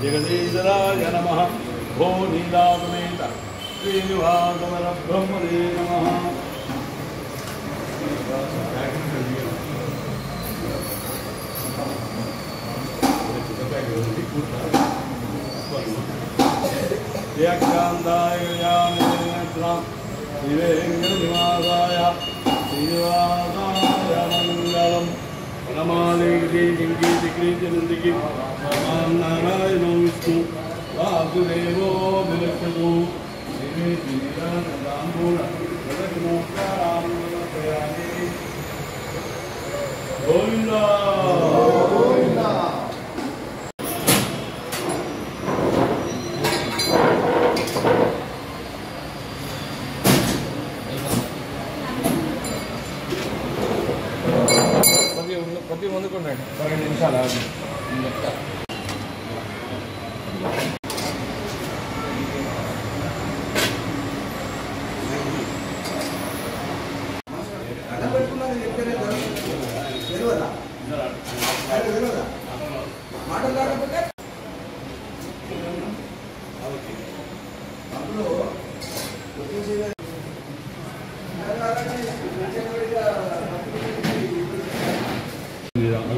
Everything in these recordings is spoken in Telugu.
जगदीश्वराय नमः। भो नीलासमेत श्रीनिवासवर ब्रह्मणे नमः। व्याख्यान्ताय श्रीवेङ्कटनिवासाय श्रीनिवासाय मङ्गलम्। नमालिकी जिंकी नारायणो विष्णु वासुदेवो विलक्षतो गोविंदा కొద్ది ముందుకున్నాడు 2 నిమిషాలు ఆగి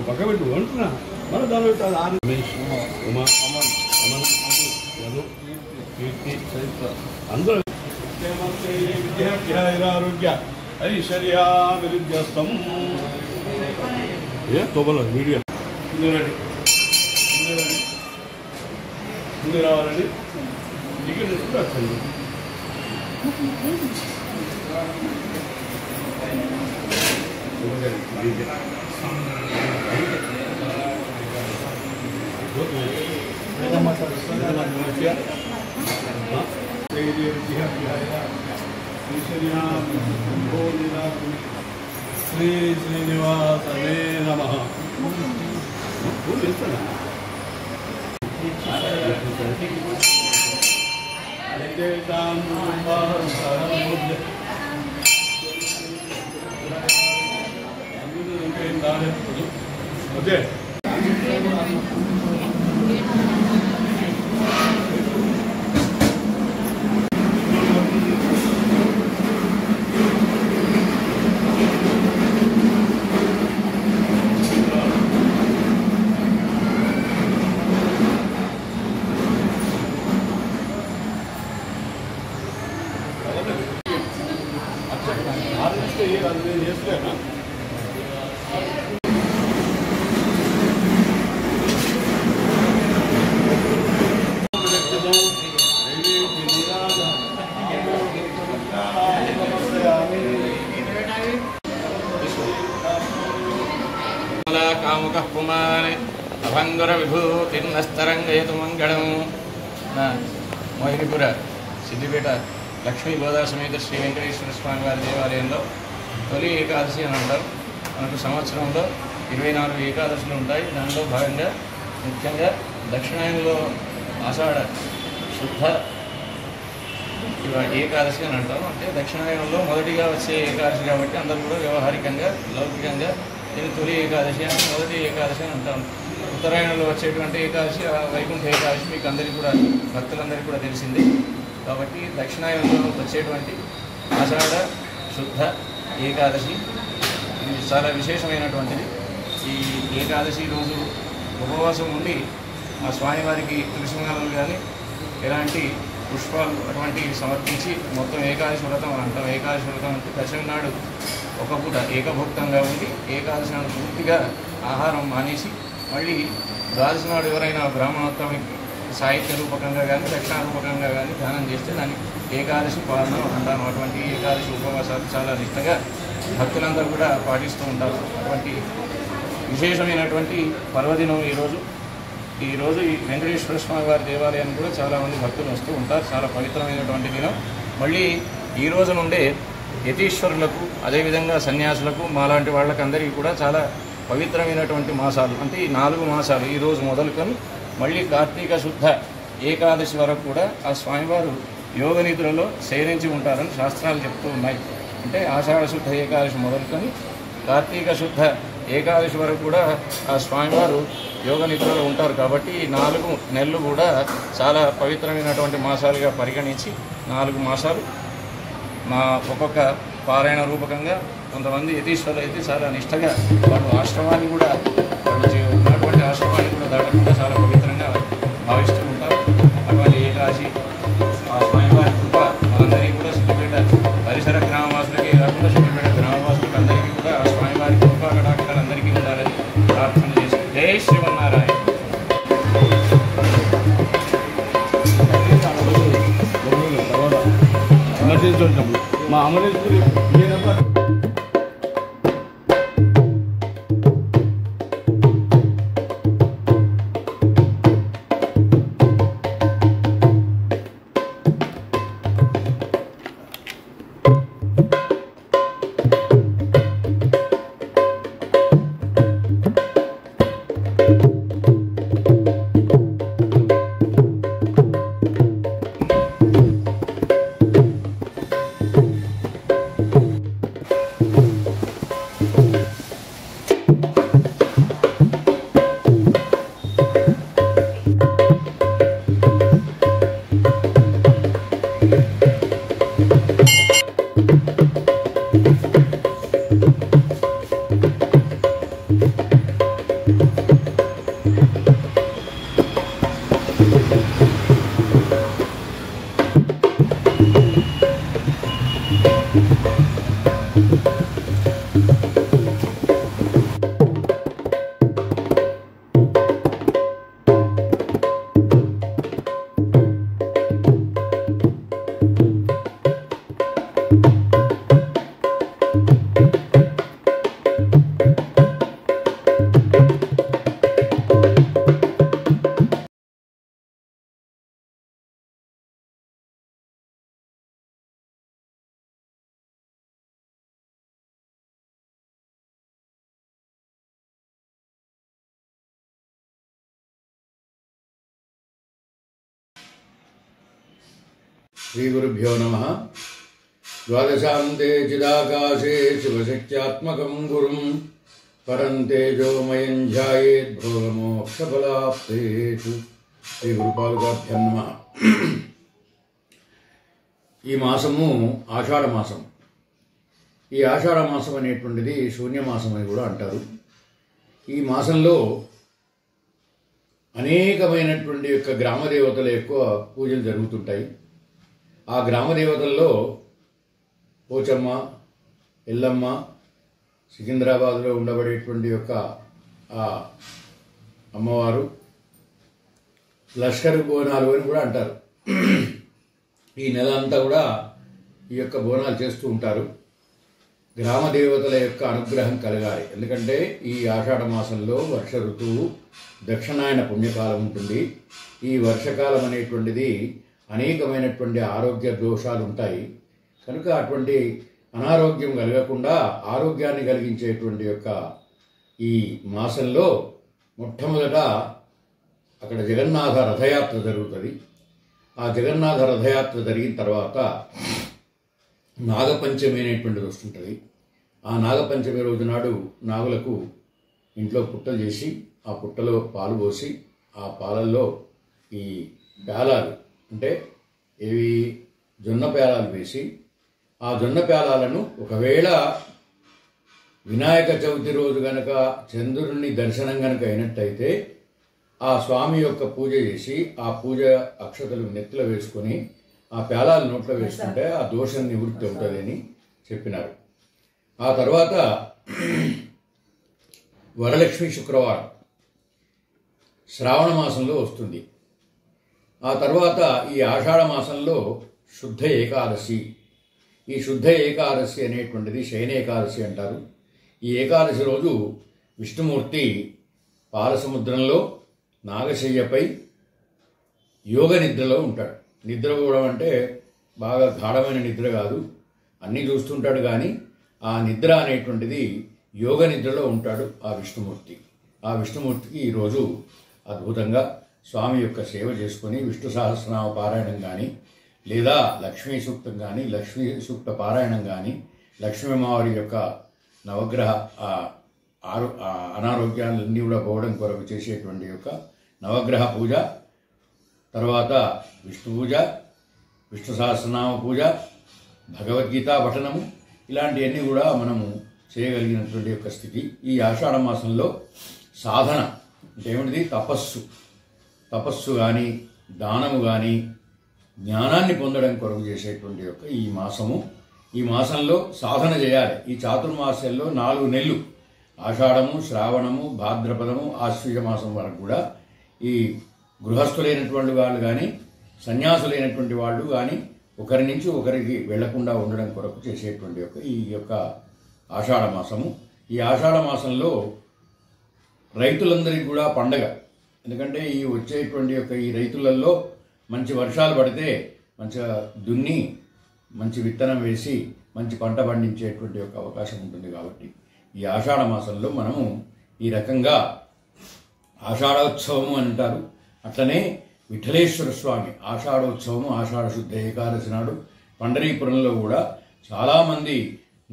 పక్కబెట్టు అంటున్నా మన దాని రమేష్ ఉమా అమన్ అమన్ యదు కీర్తి చరిత్ర అందరూ విద్యారోగ్య ఐశ్వర్యాభివృద్ధ్యస్తం ఏ తోబల మీడియా ముందు రావాలండి టికెట్ తీసుకుని వచ్చండి श्री श्रीनिवासने नमः। ओके कामुकः पुमान् अभङ्गुरविभूतिर्नस्तरङ्गयतु मङ्गलम् मोहिनीपुर सिद्धिपेट लक्ष्मी गोदा समेत श्री वेंकटेश्वर स्वामी वाరి దేవాలయంలో తొలి ఏకాదశి అని అంటారు. మనకు సంవత్సరంలో 24 ఏకాదశులు ఉంటాయి. దానిలో భాగంగా ముఖ్యంగా దక్షిణాయనంలో ఆషాఢ శుద్ధ ఏకాదశి అని అంటాం. అంటే దక్షిణాయనంలో మొదటిగా వచ్చే ఏకాదశి కాబట్టి అందరూ కూడా వ్యవహారికంగా లౌకికంగా దీన్ని తొలి ఏకాదశి అని మొదటి ఏకాదశి అని అంటాం. ఉత్తరాయణంలో వచ్చేటువంటి ఏకాదశి వైకుంఠ ఏకాదశి మీకు అందరికీ కూడా భక్తులందరికీ కూడా తెలిసింది. కాబట్టి దక్షిణాయనంలో వచ్చేటువంటి ఆషాఢ శుద్ధ ఏకాదశి ఇది చాలా విశేషమైనటువంటిది. ఈ ఏకాదశి రోజు ఉపవాసం ఉండి ఆ స్వామివారికి తులసిమాలలు కానీ ఎలాంటి పుష్పాలు అటువంటివి సమర్పించి మొత్తం ఏకాదశి వ్రతం అని అంటాం. ఏకాదశి వ్రతం అంటే దశమి నాడు ఒక పూట ఏకభుక్తంగా ఉండి ఏకాదశి నాడు పూర్తిగా ఆహారం మానేసి మళ్ళీ ద్వాదశి నాడు ఎవరైనా బ్రాహ్మణోత్తమి సాహిత్య రూపకంగా కానీ దక్షిణ రూపకంగా కానీ ధ్యానం చేస్తే దాన్ని ఏకాదశి పాలన అంటాము. అటువంటి ఏకాదశి ఉపవాసాలు చాలా నిష్టగా భక్తులందరూ కూడా పాటిస్తూ ఉంటారు. అటువంటి విశేషమైనటువంటి పర్వదినం ఈరోజు ఈ వెంకటేశ్వర స్వామి వారి దేవాలయానికి కూడా చాలామంది భక్తులు వస్తూ ఉంటారు. చాలా పవిత్రమైనటువంటి దినం. మళ్ళీ ఈ రోజు నుండే యతీశ్వరులకు అదేవిధంగా సన్యాసులకు మాలాంటి వాళ్ళకందరికీ కూడా చాలా పవిత్రమైనటువంటి మాసాలు. అంటే ఈ 4 మాసాలు ఈరోజు మొదలుకొని మళ్ళీ కార్తీక శుద్ధ ఏకాదశి వరకు కూడా ఆ స్వామివారు యోగ నిద్రలో శయనించి ఉంటారని శాస్త్రాలు చెప్తూ ఉన్నాయి. అంటే ఆషాఢ శుద్ధ ఏకాదశి మొదలుకొని కార్తీక శుద్ధ ఏకాదశి వరకు కూడా ఆ స్వామివారు యోగ నిద్రలో ఉంటారు. కాబట్టి ఈ 4 నెలలు కూడా చాలా పవిత్రమైనటువంటి మాసాలుగా పరిగణించి 4 మాసాలు మా ఒక్కొక్క పారాయణ రూపకంగా కొంతమంది యతీశ్వరులు అయితే చాలా నిష్టగా వాళ్ళు ఆశ్రమాన్ని కూడా ఉన్నటువంటి ఆశ్రమాన్ని కూడా దాటకుండా చాలా పవిత్రంగా భావిస్తూ ఉంటారు. అటువంటి ఏకాదశి ఆ స్వామివారి కృప మనందరికీ కూడా సిద్దిపేట పరిసర గ్రామవాసులకి కాకుండా సిద్దిపేట గ్రామవాసులకు అందరికీ కూడా ఆ స్వామివారి కృపా కటాక్షాలు అందరికీ ఉండాలని ప్రార్థన చేసి జై శ్రీమన్నారాయణ. మా అమరేశ్వరి श्रीगुरुभ्यो नमः। द्वादशान्ते चिदाकाशे शिवशक्त्यात्मकं गुरुं परं तेजोमयं ध्यायेत् भोगमोक्षफलाप्तेषु श्रीगुरुपादुकाभ्यं नमः। ఈ మాసము ఆషాఢ మాసం. ఈ ఆషాఢ మాసం అనేటువంటిది శూన్యమాసం అని కూడా అంటారు. ఈ మాసంలో అనేకమైనటువంటి యొక్క గ్రామదేవతల ఎక్కువ పూజలు జరుగుతుంటాయి. ఆ గ్రామదేవతల్లో పోచమ్మ, ఎల్లమ్మ, సికింద్రాబాద్లో ఉండబడేటువంటి యొక్క ఆ అమ్మవారు, లష్కర్ బోనాలు అని కూడా అంటారు. ఈ నెల అంతా కూడా ఈ యొక్క బోనాలు చేస్తూ ఉంటారు. గ్రామదేవతల యొక్క అనుగ్రహం కలగాలి. ఎందుకంటే ఈ ఆషాఢ మాసంలో వర్ష ఋతువు, దక్షిణాయన పుణ్యకాలం ఉంటుంది. ఈ వర్షకాలం అనేటువంటిది అనేకమైనటువంటి ఆరోగ్య దోషాలు ఉంటాయి. కనుక అటువంటి అనారోగ్యం కలగకుండా ఆరోగ్యాన్ని కలిగించేటువంటి యొక్క ఈ మాసంలో మొట్టమొదట అక్కడ జగన్నాథ రథయాత్ర జరుగుతుంది. ఆ జగన్నాథ రథయాత్ర జరిగిన తర్వాత నాగపంచమి అనేటువంటిది వస్తుంటుంది. ఆ నాగపంచమి రోజు నాడు నాగులకు ఇంట్లో పుట్టలు చేసి ఆ పుట్టలో పాలు పోసి ఆ పాలల్లో ఈ పేలాలు అంటే ఇవి జొన్న పేలాలు వేసి ఆ జొన్న పేలాలను ఒకవేళ వినాయక చవితి రోజు గనక చంద్రుడిని దర్శనం గనక అయినట్టయితే ఆ స్వామి యొక్క పూజ చేసి ఆ పూజ అక్షతలు నెత్తిలో వేసుకొని ఆ పేలాలు నోట్లో వేసుకుంటే ఆ దోషం నివృత్తి అవుతుంది అని చెప్పినారు. ఆ తర్వాత వరలక్ష్మి శుక్రవారం శ్రావణ మాసంలో వస్తుంది. ఆ తర్వాత ఈ ఆషాఢ మాసంలో శుద్ధ ఏకాదశి. ఈ శుద్ధ ఏకాదశి అనేటువంటిది శయన ఏకాదశి అంటారు. ఈ ఏకాదశి రోజు విష్ణుమూర్తి పాలసముద్రంలో నాగశయ్యపై యోగ నిద్రలో ఉంటాడు. నిద్రపోవడం అంటే బాగా గాఢమైన నిద్ర కాదు, అన్నీ చూస్తుంటాడు, కానీ ఆ నిద్ర అనేటువంటిది యోగ నిద్రలో ఉంటాడు ఆ విష్ణుమూర్తి. ఆ విష్ణుమూర్తికి ఈరోజు అద్భుతంగా స్వామి యొక్క సేవ చేసుకొని విష్ణు సహస్రనామ పారాయణం కానీ లేదా లక్ష్మీ సూక్తం కానీ లక్ష్మీ సూక్త పారాయణం కానీ లక్ష్మీమావారి యొక్క నవగ్రహ అనారోగ్యాలన్నీ కూడా పోవడం కొరకు చేసేటువంటి యొక్క నవగ్రహ పూజ, తర్వాత విష్ణు పూజ, విష్ణు సహస్రనామ పూజ, భగవద్గీత పఠనము, ఇలాంటివన్నీ కూడా మనము చేయగలిగినటువంటి యొక్క స్థితి. ఈ ఆషాఢ మాసంలో సాధన అంటే ఏమిటిది? తపస్సు కానీ దానము కానీ జ్ఞానాన్ని పొందడం కొరకు చేసేటువంటి యొక్క ఈ మాసము. ఈ మాసంలో సాధన చేయాలి. ఈ చాతుర్మాసాల్లో 4 నెలలు ఆషాఢము, శ్రావణము, భాద్రపదము, ఆశ్వీజ మాసం వరకు కూడా ఈ గృహస్థులైనటువంటి వాళ్ళు కానీ సన్యాసులైనటువంటి వాళ్ళు కానీ ఒకరి నుంచి ఒకరికి వెళ్లకుండా ఉండడం కొరకు చేసేటువంటి యొక్క ఈ యొక్క ఆషాఢ మాసము. ఈ ఆషాఢ మాసంలో రైతులందరికీ కూడా పండగ. ఎందుకంటే ఈ వచ్చేటువంటి యొక్క ఈ రైతులలో మంచి వర్షాలు పడితే మంచిగా దున్ని మంచి విత్తనం వేసి మంచి పంట పండించేటువంటి యొక్క అవకాశం ఉంటుంది. కాబట్టి ఈ ఆషాఢ మాసంలో మనము ఈ రకంగా ఆషాఢోత్సవము అని అంటారు. అట్లనే విఠలేశ్వర స్వామి ఆషాఢోత్సవము ఆషాఢ శుద్ధ ఏకాదశి నాడు పండరీపురంలో కూడా చాలామంది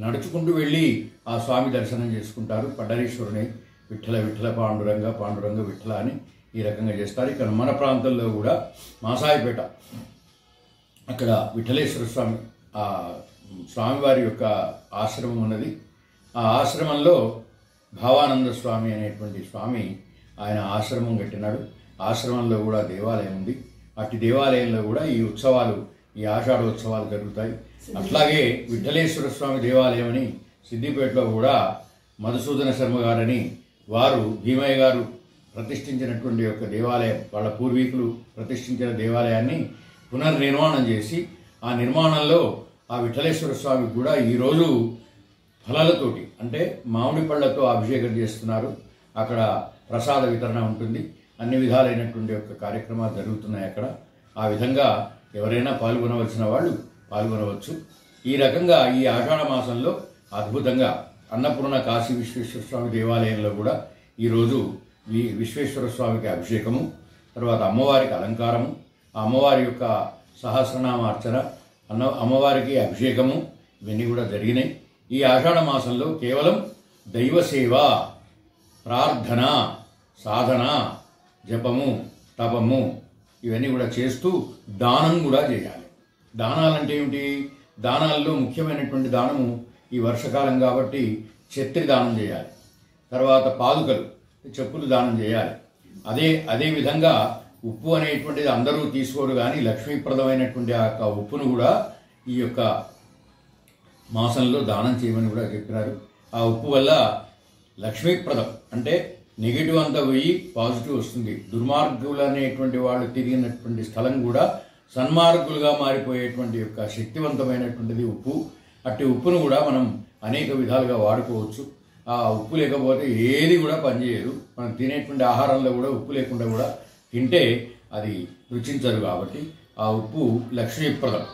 నడుచుకుంటూ వెళ్ళి ఆ స్వామి దర్శనం చేసుకుంటారు. పండరీశ్వరుని విఠల విఠల పాండురంగ పాండురంగ విఠల అని ఈ రకంగా చేస్తారు. ఇక్కడ మన ప్రాంతంలో కూడా మాసాయిపేట అక్కడ విఠలేశ్వర స్వామి ఆ స్వామివారి యొక్క ఆశ్రమం ఉన్నది. ఆ ఆశ్రమంలో భావానంద స్వామి అనేటువంటి స్వామి ఆయన ఆశ్రమం కట్టినాడు. ఆశ్రమంలో కూడా దేవాలయం ఉంది. అట్టి దేవాలయంలో కూడా ఈ ఉత్సవాలు ఈ ఆషాఢోత్సవాలు జరుగుతాయి. అట్లాగే విఠలేశ్వర స్వామి దేవాలయం అని సిద్దిపేటలో కూడా మధుసూదన శర్మ గారని వారు భీమయ్య గారు ప్రతిష్ఠించినటువంటి యొక్క దేవాలయం, వాళ్ళ పూర్వీకులు ప్రతిష్ఠించిన దేవాలయాన్ని పునర్నిర్మాణం చేసి ఆ నిర్మాణంలో ఆ విఠలేశ్వర స్వామికి కూడా ఈరోజు ఫలాలతోటి అంటే మామిడి పళ్ళతో అభిషేకం చేస్తున్నారు. అక్కడ ప్రసాద వితరణ ఉంటుంది. అన్ని విధాలైనటువంటి యొక్క కార్యక్రమాలు జరుగుతున్నాయి అక్కడ. ఆ విధంగా ఎవరైనా పాల్గొనవలసిన వాళ్ళు పాల్గొనవచ్చు. ఈ రకంగా ఈ ఆషాఢ మాసంలో అద్భుతంగా అన్నపూర్ణ కాశీ విశ్వేశ్వర స్వామి దేవాలయంలో కూడా ఈరోజు విశ్వేశ్వర స్వామికి అభిషేకము, తర్వాత అమ్మవారికి అలంకారము, ఆ అమ్మవారి యొక్క సహస్రనామ అర్చన, అమ్మవారికి అభిషేకము ఇవన్నీ కూడా జరిగినాయి. ఈ ఆషాఢ మాసంలో కేవలం దైవ సేవ, ప్రార్థన, సాధన, జపము, తపము ఇవన్నీ కూడా చేస్తూ దానం కూడా చేయాలి. దానాలంటే ఏమిటి? దానాల్లో ముఖ్యమైనటువంటి దానము ఈ వర్షకాలం కాబట్టి ఛత్రి దానం చేయాలి. తర్వాత పాదుకలు, చెప్పులు దానం చేయాలి. అదే విధంగా ఉప్పు అనేటువంటిది అందరూ తీసుకోరు, కానీ లక్ష్మీప్రదమైనటువంటి ఆ యొక్క ఉప్పును కూడా ఈ యొక్క మాసంలో దానం చేయమని కూడా చెప్పినారు. ఆ ఉప్పు వల్ల లక్ష్మీప్రదం అంటే నెగిటివ్ అంతా పోయి పాజిటివ్ వస్తుంది. దుర్మార్గులు అనేటువంటి వాళ్ళు తిరిగినటువంటి స్థలం కూడా సన్మార్గులుగా మారిపోయేటువంటి యొక్క శక్తివంతమైనటువంటిది ఉప్పు. అట్టి ఉప్పును కూడా మనం అనేక విధాలుగా వాడుకోవచ్చు. ఆ ఉప్పు లేకపోతే ఏది కూడా పనిచేయదు. మనం తినేటువంటి ఆహారంలో కూడా ఉప్పు లేకుండా కూడా తింటే అది రుచించదు. కాబట్టి ఆ ఉప్పు లక్ష్మీప్రదం.